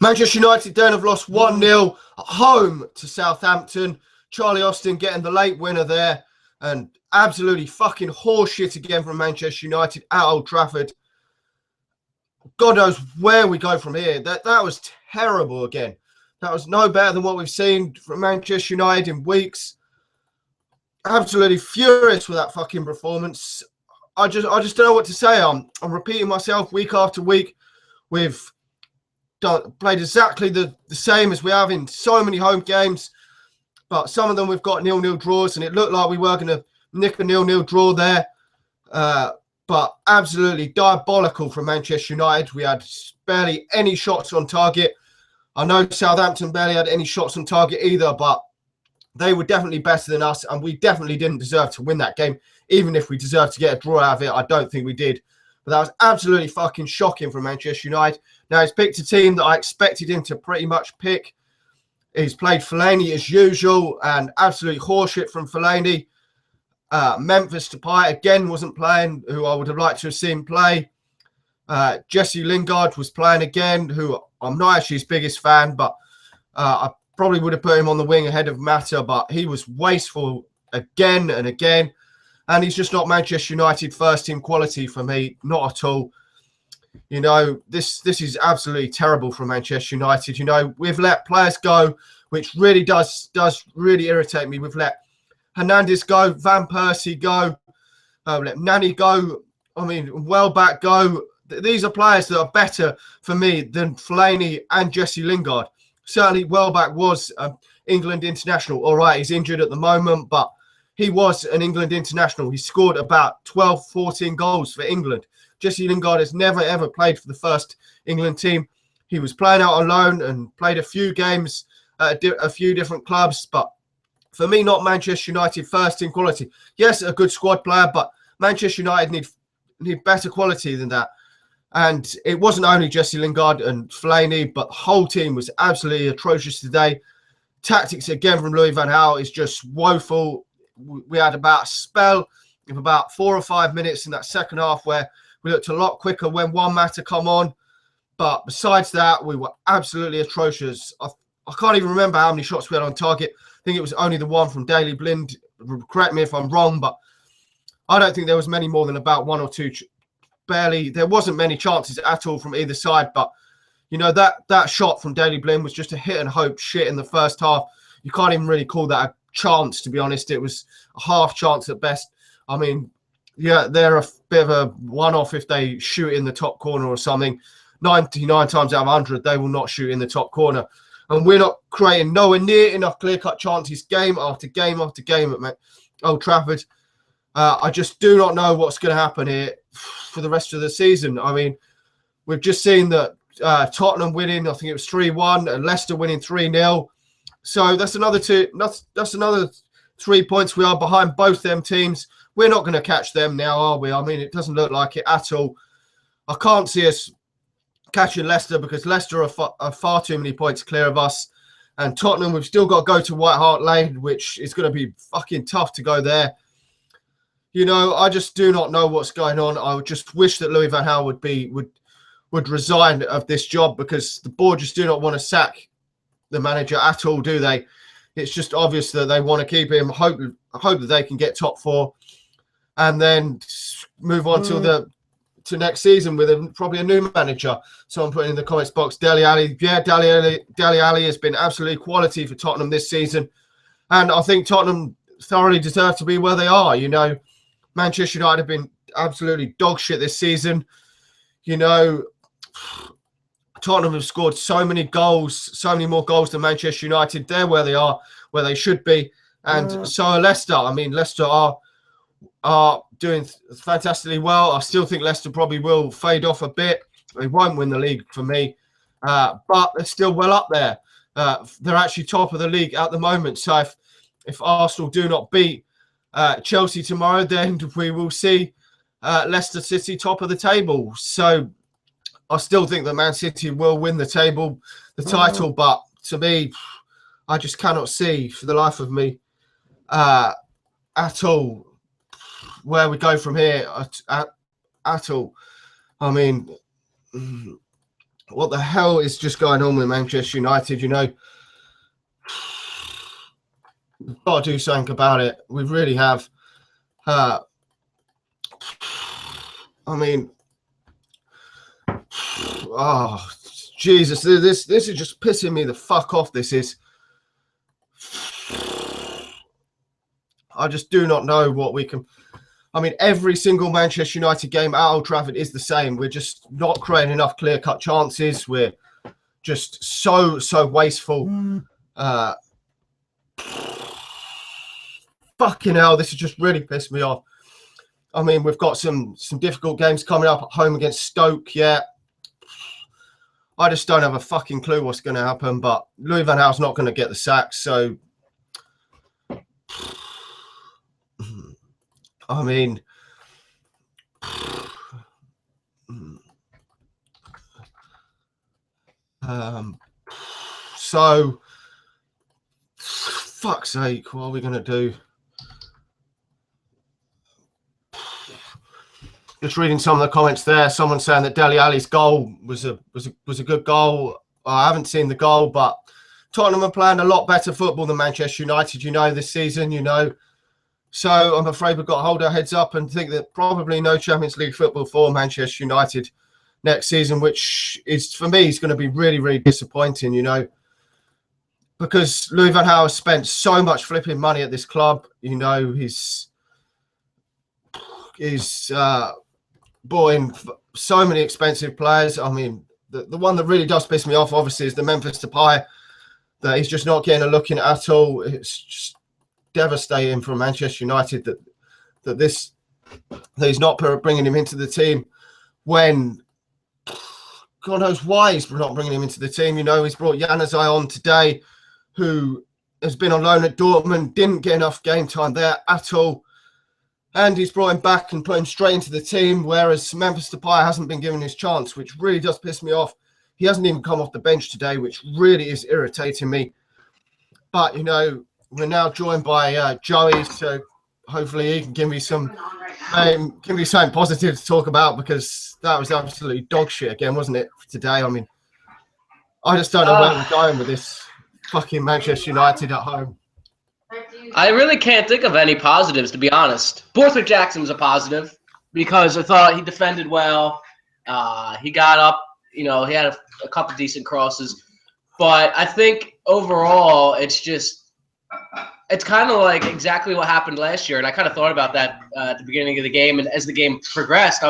Manchester United then have lost 1-0 at home to Southampton. Charlie Austin getting the late winner there. And absolutely fucking horseshit again from Manchester United at Old Trafford. God knows where we go from here. That was terrible again. That was no better than what we've seen from Manchester United in weeks. Absolutely furious with that fucking performance. I just don't know what to say. I'm repeating myself week after week. We've played exactly the same as we have in so many home games, but some of them we've got 0-0 draws, and it looked like we were going to nick a 0-0 draw there. But absolutely diabolical from Manchester United. We had barely any shots on target. I know Southampton barely had any shots on target either, but they were definitely better than us, and we definitely didn't deserve to win that game. Even if we deserved to get a draw out of it, I don't think we did. But that was absolutely fucking shocking from Manchester United. Now, he's picked a team that I expected him to pretty much pick. He's played Fellaini as usual, and absolute horseshit from Fellaini. Memphis Depay again wasn't playing, who I would have liked to have seen play. Jesse Lingard was playing again, who I'm not actually his biggest fan, but I probably would have put him on the wing ahead of Mata, but he was wasteful again and again. And he's just not Manchester United first team quality for me, not at all. You know, this is absolutely terrible from Manchester United. You know, we've let players go, which really does really irritate me. We've let Hernandez go, Van Persie go, let Nani go. I mean, Welbeck go. These are players that are better for me than Fellaini and Jesse Lingard. Certainly, Welbeck was England international. All right, he's injured at the moment, but he was an England international. He scored about 12, 14 goals for England. Jesse Lingard has never, ever played for the first England team. He was playing out on loan and played a few games at a few different clubs. But for me, not Manchester United first team quality. Yes, a good squad player, but Manchester United need better quality than that. And it wasn't only Jesse Lingard and Fellaini, but the whole team was absolutely atrocious today. Tactics again from Louis van Gaal is just woeful. We had about a spell of about 4 or 5 minutes in that second half where we looked a lot quicker when one matter come on. But besides that, we were absolutely atrocious. I can't even remember how many shots we had on target. I think it was only the one from Daley Blind. Correct me if I'm wrong, but I don't think there was many more than about one or two. Barely. There wasn't many chances at all from either side. But, you know, that shot from Daley Blind was just a hit and hope shit in the first half. You can't even really call that a chance, to be honest. It was a half chance at best. I mean, yeah, they're a bit of a one-off if they shoot in the top corner or something. 99 times out of 100, they will not shoot in the top corner. And we're not creating nowhere near enough clear-cut chances game after game after game at Old Trafford. I just do not know what's going to happen here for the rest of the season. I mean, we've just seen that Tottenham winning, I think it was 3-1, and Leicester winning 3-0. So that's another 3 points. We are behind both them teams. We're not going to catch them now, are we? I mean, it doesn't look like it at all. I can't see us catching Leicester because Leicester are far too many points clear of us. And Tottenham, we've still got to go to White Hart Lane, which is going to be fucking tough to go there. You know, I just do not know what's going on. I would just wish that Louis van Gaal would resign of this job because the board just do not want to sack the manager at all, do they? It's just obvious that they want to keep him. I hope that they can get top 4 and then move on to next season with probably a new manager. Someone put in the comments box, Dele Alli. Yeah, Dele Alli has been absolutely quality for Tottenham this season. And I think Tottenham thoroughly deserve to be where they are. You know, Manchester United have been absolutely dog shit this season. You know, Tottenham have scored so many goals, so many more goals than Manchester United. They're where they are, where they should be. And so are Leicester. I mean, Leicester are doing fantastically well. I still think Leicester probably will fade off a bit. They won't win the league for me. But they're still well up there. They're actually top of the league at the moment. So if Arsenal do not beat Chelsea tomorrow, then we will see Leicester City top of the table. So I still think that Man City will win the title, but to me, I just cannot see for the life of me at all where we go from here at all. I mean, what the hell is just going on with Manchester United? You know, we've got to do something about it. We really have. I mean, oh Jesus, this is just pissing me the fuck off. This is. I just do not know what we can. I mean, every single Manchester United game at Old Trafford is the same. We're just not creating enough clear-cut chances. We're just so wasteful. Fucking hell, this has just really pissed me off. I mean, we've got some difficult games coming up at home against Stoke. Yeah, I just don't have a fucking clue what's going to happen. But Louis van Gaal's not going to get the sack, so. I mean, so fuck's sake, what are we gonna do? Just reading some of the comments there. Someone saying that Dele Alli's goal was a good goal. I haven't seen the goal, but Tottenham are playing a lot better football than Manchester United, you know, this season, you know. So I'm afraid we've got to hold our heads up and think that probably no Champions League football for Manchester United next season, which is, for me, is going to be really disappointing, you know, because Louis van Gaal has spent so much flipping money at this club. You know, he's bought in so many expensive players. I mean, the one that really does piss me off, obviously, is the Memphis Depay, that he's just not getting a look in at all. It's just devastating for Manchester United that he's not bringing him into the team when God knows why he's not bringing him into the team. You know, he's brought Januzaj on today, who has been on loan at Dortmund, didn't get enough game time there at all, and he's brought him back and put him straight into the team, whereas Memphis Depay hasn't been given his chance, which really does piss me off. He hasn't even come off the bench today, which really is irritating me. But, you know, we're now joined by Joey, so hopefully he can give me something positive to talk about, because that was absolutely dog shit again, wasn't it, for today? I mean, I just don't know where we're going with this fucking Manchester United at home. I really can't think of any positives, to be honest. Borthwick Jackson was a positive because I thought he defended well. He got up, you know, he had a couple decent crosses. But I think overall it's kind of like exactly what happened last year. And I kind of thought about that at the beginning of the game. And as the game progressed,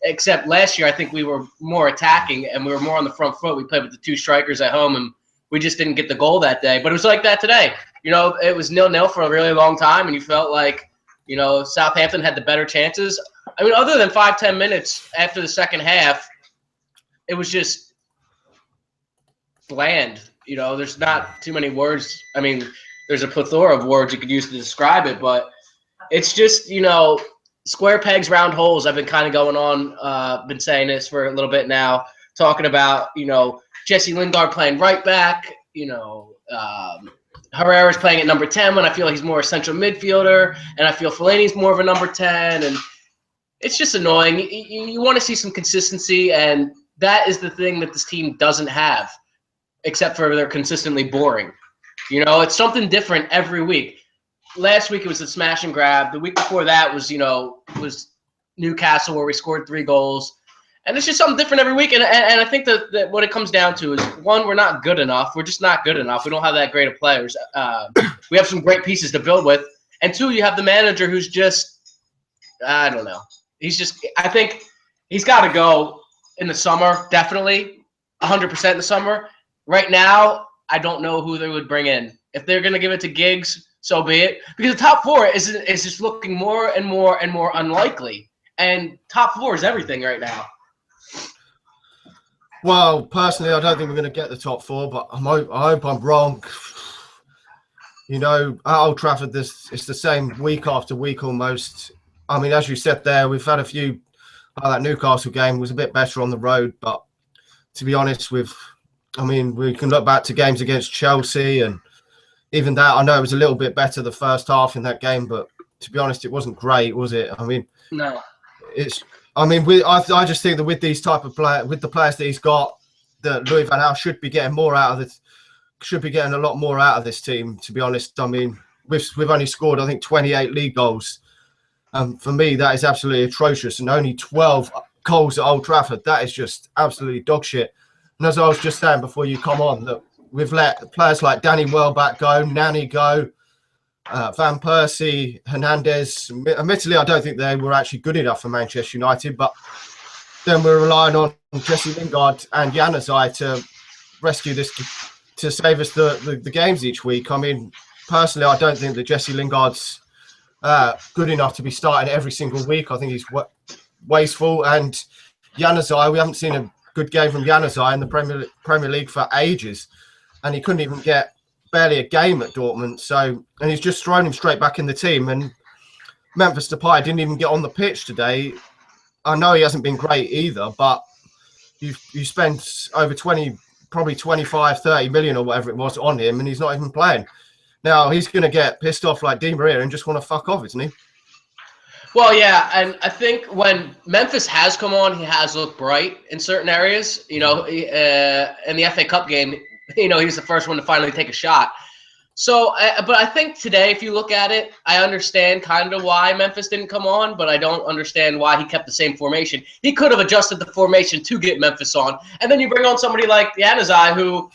except last year, I think we were more attacking and we were more on the front foot. We played with the two strikers at home and we just didn't get the goal that day. But it was like that today. You know, it was 0-0 for a really long time. And you felt like, you know, Southampton had the better chances. I mean, other than 5-10 minutes after the second half, it was just bland. You know, there's not too many words. I mean, there's a plethora of words you could use to describe it, but it's just, you know, square pegs, round holes. I've been kind of going on, been saying this for a little bit now, talking about, you know, Jesse Lingard playing right back, you know, Herrera's playing at number 10 when I feel he's more a central midfielder, and I feel Fellaini's more of a number 10, and it's just annoying. You want to see some consistency, and that is the thing that this team doesn't have, except for they're consistently boring. You know, it's something different every week. Last week it was the smash and grab. The week before that was, you know, was Newcastle where we scored 3 goals. And it's just something different every week. And I think that what it comes down to is, one, we're not good enough. We're just not good enough. We don't have that great of players. We have some great pieces to build with. And 2, you have the manager who's just, I don't know. I think he's got to go in the summer, definitely, 100% in the summer. Right now, I don't know who they would bring in. If they're going to give it to Giggs, so be it. Because the top 4 is just looking more and more and more unlikely. And top 4 is everything right now. Well, personally, I don't think we're going to get the top 4, but I hope I'm wrong. You know, at Old Trafford, it's the same week after week almost. I mean, as you said there, we've had a few. That Newcastle game was a bit better on the road, but to be honest, we can look back to games against Chelsea, and even that, I know it was a little bit better the first half in that game, but to be honest, it wasn't great, was it? I mean, no. I just think that with these type of players, with the players that he's got, that Louis van Gaal should be getting more out of this. Should be getting a lot more out of this team. To be honest, I mean, we've only scored, I think, 28 league goals. For me, that is absolutely atrocious, and only 12 goals at Old Trafford. That is just absolutely dog shit. And as I was just saying before you come on, that we've let players like Danny Welbeck go, Nani go, Van Persie, Hernandez. Admittedly, I don't think they were actually good enough for Manchester United, but then we're relying on Jesse Lingard and Januzaj to rescue this, to save us the games each week. I mean, personally, I don't think that Jesse Lingard's good enough to be starting every single week. I think he's wasteful. And Januzaj, we haven't seen a good game from Januzaj in the Premier League for ages, and he couldn't even get barely a game at Dortmund. So, and he's just thrown him straight back in the team. And Memphis Depay didn't even get on the pitch today. I know he hasn't been great either, but you spent over 20, probably 25, 30 million or whatever it was on him, and he's not even playing. Now, he's going to get pissed off like Di Maria and just want to fuck off, isn't he? Well, yeah, and I think when Memphis has come on, he has looked bright in certain areas. You know, in the FA Cup game, you know, he was the first one to finally take a shot. So, but I think today, if you look at it, I understand kind of why Memphis didn't come on, but I don't understand why he kept the same formation. He could have adjusted the formation to get Memphis on, and then you bring on somebody like Januzaj, who,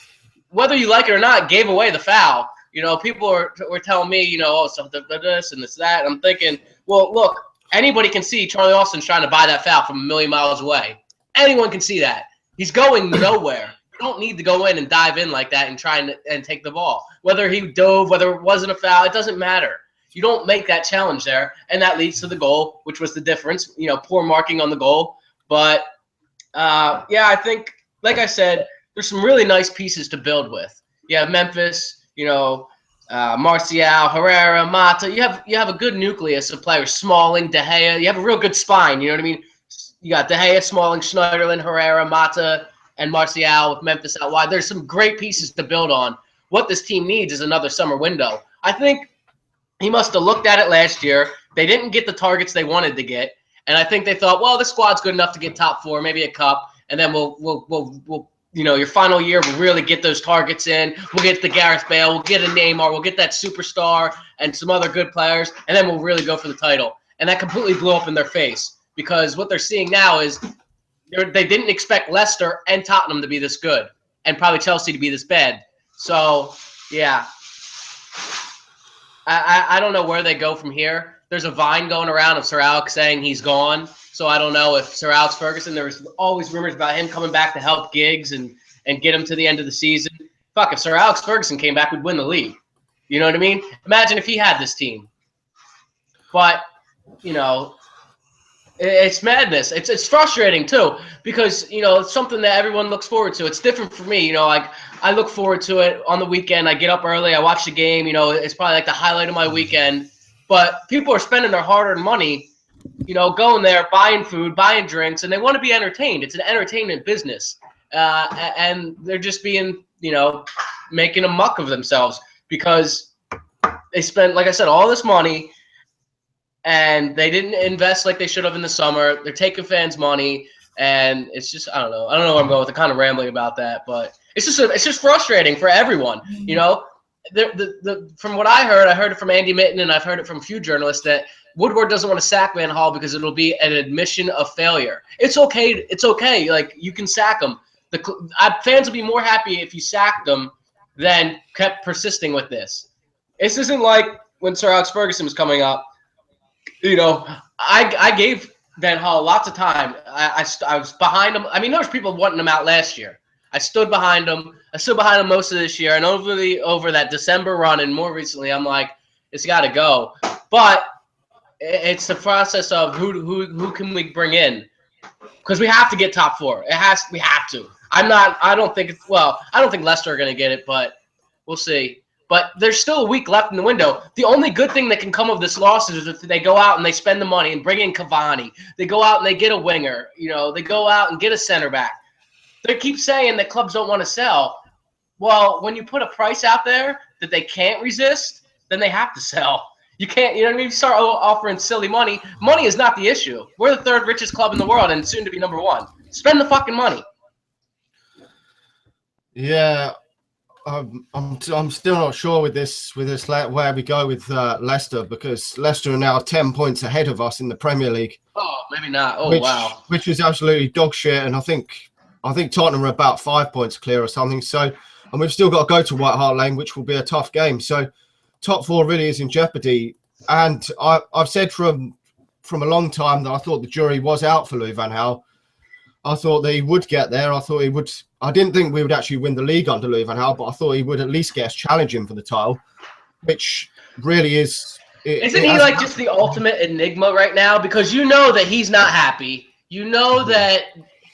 whether you like it or not, gave away the foul. You know, people were telling me, you know, oh, something this and this, that. And I'm thinking, well, look, anybody can see Charlie Austin's trying to buy that foul from a million miles away. Anyone can see that. He's going nowhere. You don't need to go in and dive in like that and try and take the ball. Whether he dove, whether it wasn't a foul, it doesn't matter. You don't make that challenge there, and that leads to the goal, which was the difference. You know, poor marking on the goal. But, yeah, I think, like I said, there's some really nice pieces to build with. You have Memphis, you know, Martial, Herrera, Mata. You have a good nucleus of players. Smalling, De Gea. You have a real good spine. You know what I mean? You got De Gea, Smalling, Schneiderlin, Herrera, Mata, and Martial with Memphis out wide. There's some great pieces to build on. What this team needs is another summer window. I think he must have looked at it last year. They didn't get the targets they wanted to get, and I think they thought, well, this squad's good enough to get top four, maybe a cup, and then we'll you know, your final year, we'll really get those targets in. We'll get the Gareth Bale. We'll get a Neymar. We'll get that superstar and some other good players, and then we'll really go for the title. And that completely blew up in their face, because what they're seeing now is they didn't expect Leicester and Tottenham to be this good, and probably Chelsea to be this bad. So, yeah. I don't know where they go from here. There's a Vine going around of Sir Alex saying he's gone. So I don't know if Sir Alex Ferguson, there was always rumors about him coming back to help Giggs and get him to the end of the season. Fuck, if Sir Alex Ferguson came back, we'd win the league. You know what I mean? Imagine if he had this team. But, you know, it's madness. It's frustrating, too, because, you know, it's something that everyone looks forward to. It's different for me. You know, like, I look forward to it on the weekend. I get up early. I watch the game. You know, it's probably like the highlight of my weekend. But people are spending their hard-earned money, you know, going there, buying food, buying drinks, and they want to be entertained. It's an entertainment business. And they're just being, you know, making a muck of themselves because they spent, like I said, all this money, and they didn't invest like they should have in the summer. They're taking fans' money, and it's just, I don't know. I don't know where I'm going with the kind of rambling about that, but it's just frustrating for everyone, you know. From what I heard it from Andy Mitten, and I've heard it from a few journalists, that Woodward doesn't want to sack Van Gaal because it'll be an admission of failure. It's okay. It's okay. Like, you can sack him. Fans will be more happy if you sacked them than kept persisting with this. This isn't like when Sir Alex Ferguson was coming up. You know, I gave Van Gaal lots of time. I was behind him. I mean, there was people wanting him out last year. I stood behind him. I stood behind him most of this year, and over that December run, and more recently, I'm like, it's got to go. But it's the process of who can we bring in, because we have to get top four. We have to. I don't think Leicester are going to get it, but we'll see. But there's still a week left in the window. The only good thing that can come of this loss is if they go out and they spend the money and bring in Cavani. They go out and they get a winger. You know, they go out and get a center back. They keep saying that clubs don't want to sell. Well, when you put a price out there that they can't resist, then they have to sell. You can't, you know what I mean? You start offering silly money. Money is not the issue. We're the third richest club in the world and soon to be number one. Spend the fucking money. Yeah, I'm still not sure with this where we go with Leicester, because Leicester are now 10 points ahead of us in the Premier League. Oh, maybe not. Oh, wow. Which is absolutely dog shit, and I think Tottenham are about 5 points clear or something. So, and we've still got to go to White Hart Lane, which will be a tough game. So, top four really is in jeopardy. And I've said from a long time that I thought the jury was out for Louis van Gaal. I thought that he would get there. I thought he would. I didn't think we would actually win the league under Louis van Gaal, but I thought he would at least get us challenging for the title, which really is. Isn't he like just the ultimate enigma right now? Because you know that he's not happy. You know that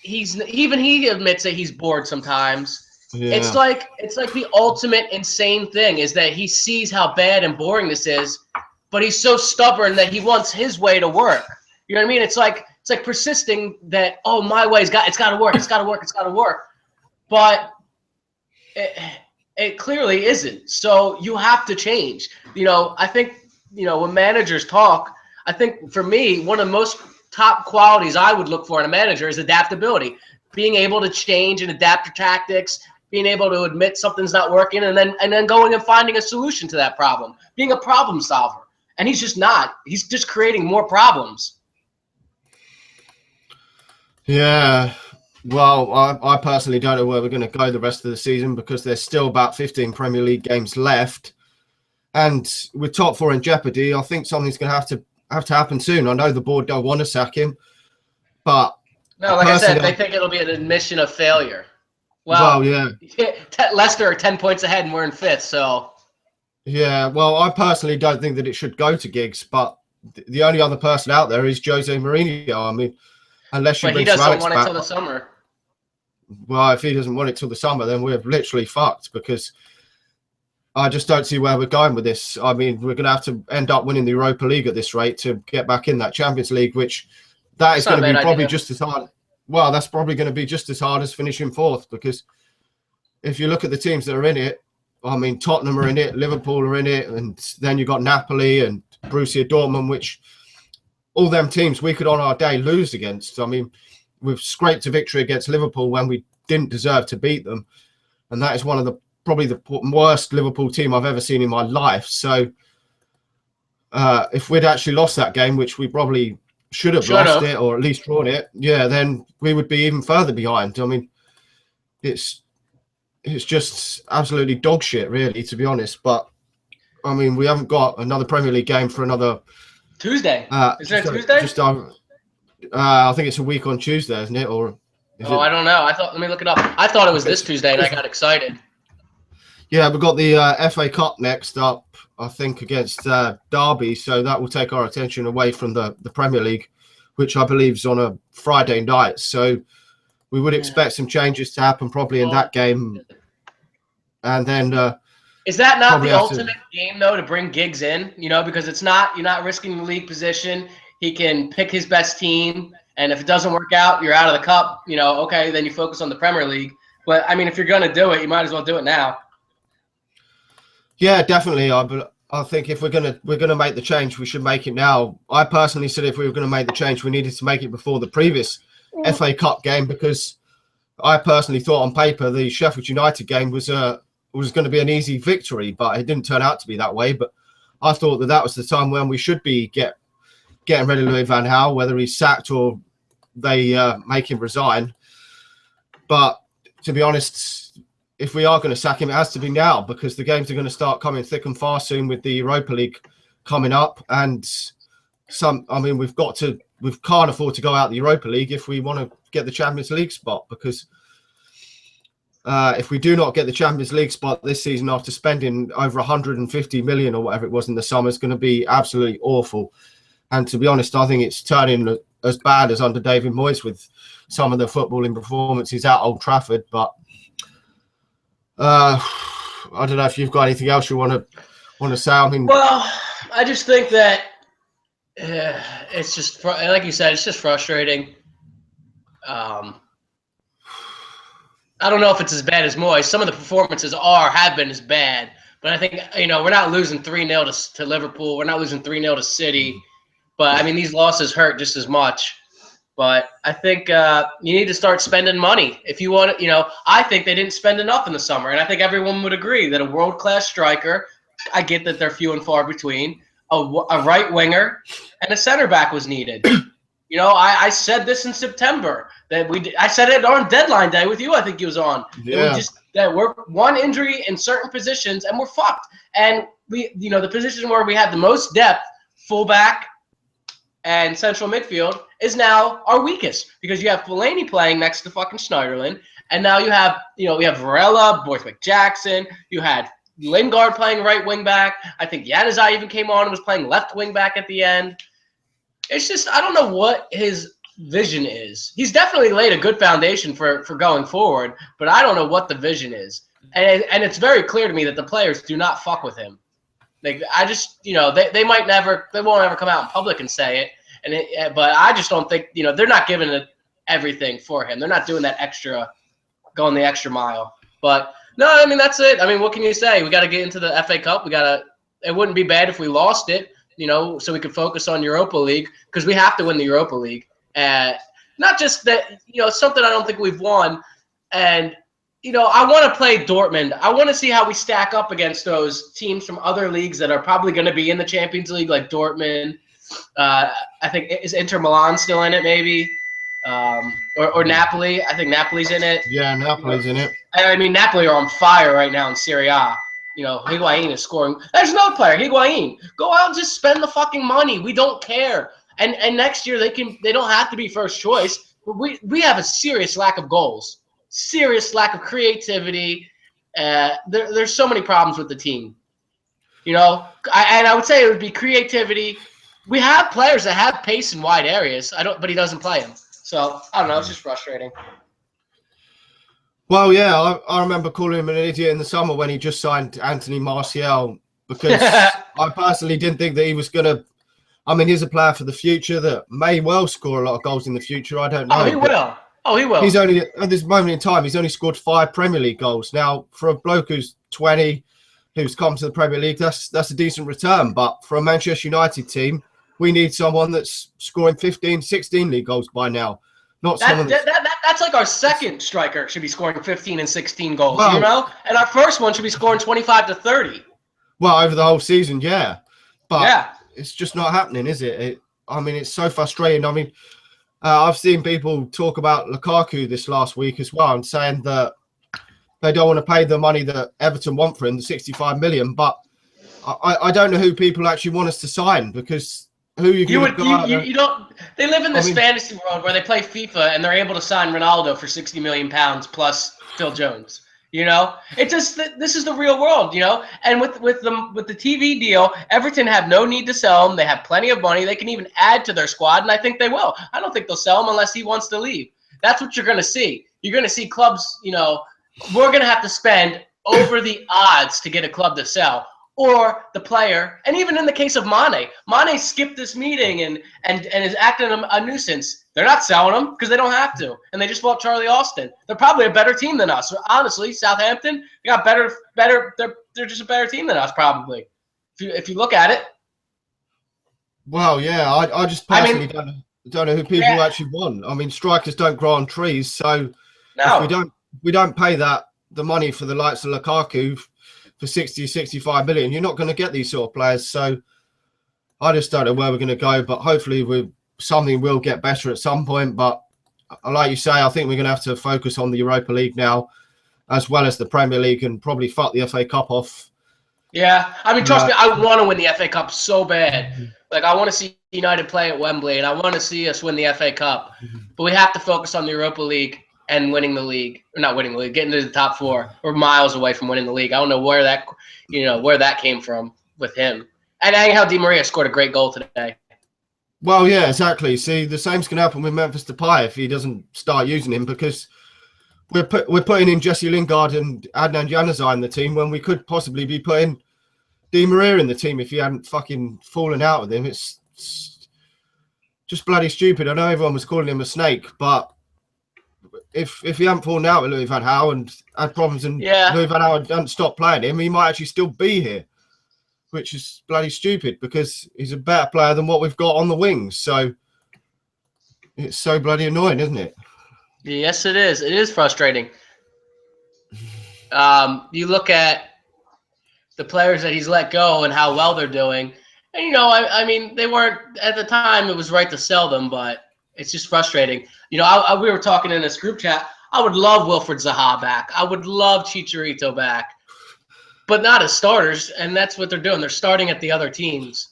even he admits that he's bored sometimes. Yeah. It's like the ultimate insane thing is that he sees how bad and boring this is, but he's so stubborn that he wants his way to work. You know what I mean? It's like persisting that, oh, my way's it's got to work. It's got to work. It's got to work. But it clearly isn't. So you have to change. I think, when managers talk, I think for me, one of the most top qualities I would look for in a manager is adaptability, being able to change and adapt your tactics, being able to admit something's not working, and then going and finding a solution to that problem, being a problem solver. And he's just not. He's just creating more problems. Yeah. Well, I personally don't know where we're going to go the rest of the season, because there's still about 15 Premier League games left. And with top four in jeopardy, I think something's going to have to happen soon. I know the board don't want to sack him, but no, like I said, they think it'll be an admission of failure. Well, yeah. Leicester are 10 points ahead and we're in fifth, so. Yeah, well, I personally don't think that it should go to Giggs, but the only other person out there is Jose Mourinho. I mean, unless you bring Alex back. But he doesn't want it till the summer. Well, if he doesn't want it till the summer, then we're literally fucked, because I just don't see where we're going with this. I mean, we're going to have to end up winning the Europa League at this rate to get back in that Champions League, which that is going to be probably just as hard. Well, that's probably going to be just as hard as finishing fourth, because if you look at the teams that are in it, I mean, Tottenham are in it, Liverpool are in it, and then you've got Napoli and Borussia Dortmund, which all them teams we could on our day lose against. I mean, we've scraped a victory against Liverpool when we didn't deserve to beat them. And that is one of probably the worst Liverpool team I've ever seen in my life. So if we'd actually lost that game, which we probably should have lost it, or at least drawn it, yeah, then we would be even further behind. I mean, it's just absolutely dog shit, really, to be honest. But I mean, we haven't got another Premier League game for another Tuesday. Is there a Tuesday? I think it's a week on Tuesday, isn't it? Or I don't know. Let me look it up. I thought it was this Tuesday, and I got excited. Yeah, we've got the FA Cup next up, I think, against Derby. So that will take our attention away from the Premier League, which I believe is on a Friday night. So we would expect some changes to happen probably in that game. And then is that not the ultimate game, though, to bring Giggs in? Because you're not risking the league position. He can pick his best team, and if it doesn't work out, you're out of the cup. Okay, then you focus on the Premier League. But I mean, if you're going to do it, you might as well do it now. Yeah, definitely. I think if we're gonna make the change, we should make it now. I personally said if we were going to make the change, we needed to make it before the previous FA Cup game, because I personally thought on paper the Sheffield United game was going to be an easy victory, but it didn't turn out to be that way. But I thought that was the time when we should be getting rid of Louis van Gaal, whether he's sacked or they make him resign. But to be honest, if we are going to sack him, it has to be now, because the games are going to start coming thick and fast soon with the Europa League coming up. And we can't afford to go out the Europa League if we want to get the Champions League spot, because if we do not get the Champions League spot this season after spending over 150 million or whatever it was in the summer, it's going to be absolutely awful. And to be honest, I think it's turning as bad as under David Moyes with some of the footballing performances at Old Trafford. But I don't know if you've got anything else you want to say. I mean, well, I just think that it's just, like you said, it's just frustrating. I don't know if it's as bad as Moyes. Some of the performances have been as bad, but I think we're not losing 3-0 to Liverpool. We're not losing 3-0 to City, but I mean these losses hurt just as much. But I think you need to start spending money if you want. I think they didn't spend enough in the summer, and I think everyone would agree that a world-class striker. I get that they're few and far between. A right winger and a center back was needed. I said this in September that I said it on deadline day with you. I think he was on. Yeah. That we're one injury in certain positions and we're fucked. And the position where we had the most depth, fullback and central midfield, is now our weakest because you have Fellaini playing next to fucking Schneiderlin, and now you have we have Varela, Borthwick Jackson. You had Lingard playing right wing back. I think Januzaj even came on and was playing left wing back at the end. It's just, I don't know what his vision is. He's definitely laid a good foundation for going forward, but I don't know what the vision is. And it's very clear to me that the players do not fuck with him. Like, I just, they won't ever come out in public and say it. But I just don't think, they're not giving it everything for him. They're not doing that going the extra mile. But no, I mean, that's it. I mean, what can you say? We got to get into the FA Cup. It wouldn't be bad if we lost it. So we could focus on Europa League because we have to win the Europa League. Not just that, something I don't think we've won. And, I want to play Dortmund. I want to see how we stack up against those teams from other leagues that are probably going to be in the Champions League, like Dortmund. I think, is Inter Milan still in it, maybe? Or Napoli. I think Napoli's in it. Yeah, Napoli's in it. I mean, Napoli are on fire right now in Serie A. Higuain is scoring. There's no player, Higuain. Go out and just spend the fucking money. We don't care. And next year they don't have to be first choice. But we have a serious lack of goals, serious lack of creativity. There's so many problems with the team. And I would say it would be creativity. We have players that have pace in wide areas. But he doesn't play them. So I don't know. It's just frustrating. Well, yeah, I remember calling him an idiot in the summer when he just signed Anthony Martial because I personally didn't think that he was going to. I mean, he's a player for the future that may well score a lot of goals in the future. I don't know. He will. He's only, at this moment in time, he's only scored 5 Premier League goals. Now, for a bloke who's 20, who's come to the Premier League, that's a decent return. But for a Manchester United team, we need someone that's scoring 15, 16 league goals by now. That's like our second striker should be scoring 15 and 16 goals, and our first one should be scoring 25 to 30. Well, over the whole season, yeah. But it's just not happening, is it? I mean, it's so frustrating. I mean, I've seen people talk about Lukaku this last week as well and saying that they don't want to pay the money that Everton want for him, the 65 million. But I don't know who people actually want us to sign because who you don't. They live in this fantasy world where they play FIFA and they're able to sign Ronaldo for 60 million pounds plus Phil Jones. It's just this is the real world. And with the TV deal, Everton have no need to sell him. They have plenty of money. They can even add to their squad, and I think they will. I don't think they'll sell him unless he wants to leave. That's what you're going to see. You're going to see clubs. We're going to have to spend over the odds to get a club to sell. Or the player, and even in the case of Mane skipped this meeting and is acting a nuisance. They're not selling him because they don't have to, and they just bought Charlie Austin. They're probably a better team than us. Honestly, Southampton, they got better. They're just a better team than us, probably. If you look at it. Well, yeah, I just personally don't know who people actually want. I mean, strikers don't grow on trees, so if we don't pay the money for the likes of Lukaku for 60, 65 million, you're not going to get these sort of players. So I just don't know where we're going to go, but hopefully something will get better at some point. But like you say, I think we're going to have to focus on the Europa League now, as well as the Premier League, and probably fuck the FA Cup off. Yeah, I mean, trust me, I want to win the FA Cup so bad. Like, I want to see United play at Wembley, and I want to see us win the FA Cup. But we have to focus on the Europa League and winning the league, or not winning the league, getting to the top 4. We're miles away from winning the league. I don't know where that came from with him. And Angel Di Maria scored a great goal today. Well, yeah, exactly. See, the same's going to happen with Memphis Depay if he doesn't start using him, because we're putting in Jesse Lingard and Adnan Januzaj in the team when we could possibly be putting Di Maria in the team if he hadn't fucking fallen out with him. It's just bloody stupid. I know everyone was calling him a snake, but if he hadn't fallen out with Louis van Gaal and had problems and Louis van Gaal hadn't stopped playing him, he might actually still be here, which is bloody stupid because he's a better player than what we've got on the wings. So It's so bloody annoying, isn't it? Yes, it is. It is frustrating. You look at the players that he's let go and how well they're doing. And, you know, I mean, they weren't – at the time it was right to sell them, but it's just frustrating. You know, we were talking in this group chat. I would love Wilfred Zaha back. I would love Chicharito back, but not as starters, and that's what they're doing. They're starting at the other teams.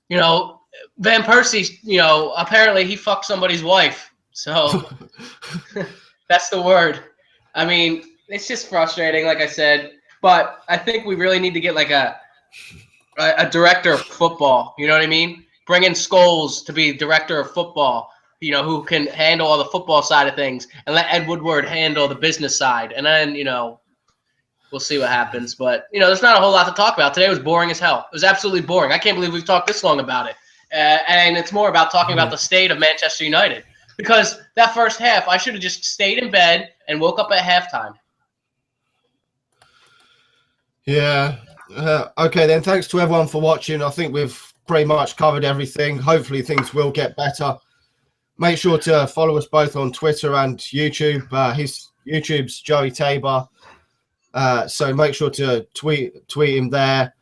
You know, Van Persie, you know, apparently he fucked somebody's wife. So that's the word. I mean, it's just frustrating, like I said. But I think we really need to get like a director of football. You know what I mean? Bring in Scholes to be director of football, you know, who can handle all the football side of things, and let Ed Woodward handle the business side. And then, you know, we'll see what happens. But, you know, there's not a whole lot to talk about. Today was boring as hell. It was absolutely boring. I can't believe we've talked this long about it. And it's more about talking about the state of Manchester United. Because that first half, I should have just stayed in bed and woke up at halftime. Yeah. Okay, then. Thanks to everyone for watching. I think we've pretty much covered everything. Hopefully things will get better. Make sure to follow us both on Twitter and YouTube. His YouTube's Joey Tabor. So make sure to tweet him there.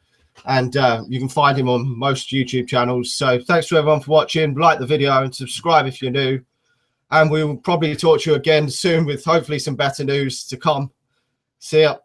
And you can find him on most YouTube channels. So thanks to everyone for watching. Like the video and subscribe if you're new. And we will probably talk to you again soon with hopefully some better news to come. See ya.